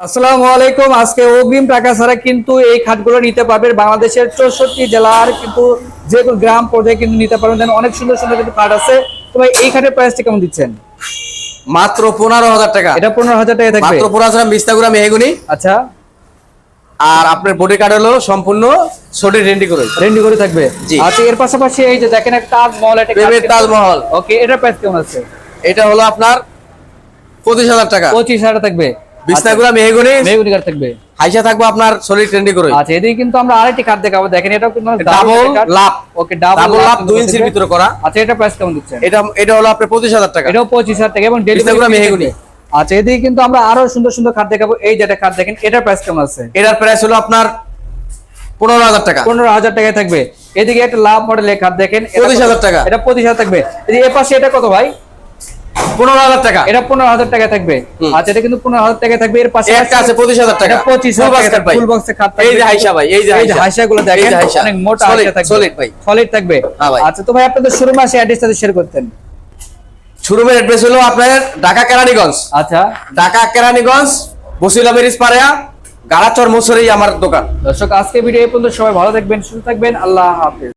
আসসালামু আলাইকুম। আজকে অগ্রিম টাকা ছাড়া কিন্তু এই খাটগুলো নিতে পারবেন বাংলাদেশের 64 জেলার কিন্তু যে কোনো গ্রাম পর্যায়ে কিন্তু নিতে পারবেন। দেন অনেক সুন্দর সুন্দর কিন্তু খাট আছে। তো ভাই এই খাটের প্রাইসটা কেমন দিচ্ছেন? মাত্র 15,000 টাকা। এটা 15,000 টাকা থাকবে। মাত্র 15,000 বিস্তাগুড়া মেহগুনি। আচ্ছা, আর আপনার বডি কার্ড হলো সম্পূর্ণ সডি রেন্ডি করে রেন্ডি করে থাকবে। জি। আচ্ছা, এর পাশাপাশি এই যে দেখেন একটা তাজমহল, এটা প্রেমের তাজমহল। ওকে, এটার প্রাইস কেমন আছে? এটা হলো আপনার 25,000 টাকা। 25,000 থাকবে। বিস্তাগুড়া মেহগুনি। মেগুনি কাঠ থাকবে। হাইসা থাকবে আপনার সলিড রেন্ডি করে। আচ্ছা, এদিকে কিন্তু আমরা আরেকটি কাঠ দেখাবো। দেখেন এটাও কিন্তু ডাবল লাভ। ওকে, ডাবল লাভ লাভ 2 ইঞ্চির ভিতরে করা। আচ্ছা, এটা প্রাইস কেমন দিচ্ছেন? এটা হলো আপনার 25,000 টাকা। এটাও 25,000 টাকা এবং বিস্তাগুড়া মেহগুনি। আচ্ছা, এদিকে কিন্তু আমরা আরো সুন্দর সুন্দর খাট দেখাবো। এই যেটা খাট দেখেন, এটার প্রাইস কেমন আছে? এটার প্রাইস হলো আপনার 15,000 টাকা। 15,000 টাকায় থাকবে। এদিকে একটা লাভ মডেলের খাট দেখেন, 25,000 টাকা। এটা 25,000 থাকবে। এই যে এর পাশে এটা কত ভাই? 15,000 টাকা। এটা 15,000 টাকায় থাকবে। আচ্ছা, এটা কিন্তু 15,000 টাকায় থাকবে। এর পাশে একটা আছে 25,000 টাকা। এটা 25,000 টাকা ফুল বক্সের খাট থাকবে। এই যে হাইসা ভাই, এই যে হাইসা গুলো দেখেন, অনেক মোটা হাইসা থাকবে। সলিড ভাই। সলিড থাকবে। হ্যাঁ ভাই। আচ্ছা, তো ভাই আপনাদের শোরুমে আসে অ্যাড্রেসটা শেয়ার করতেন। শোরুমের অ্যাড্রেস হলো আপনার ঢাকা কেরানীগঞ্জ। আচ্ছা, ঢাকা কেরানীগঞ্জ বসিলা ব্রিজ পাড়া গাড়াচর মোছরেই আমার দোকান। দর্শক, আজকে ভিডিও এই পর্যন্ত। সবাই ভালো থাকবেন, সুস্থ থাকবেন। আল্লাহ হাফেজ।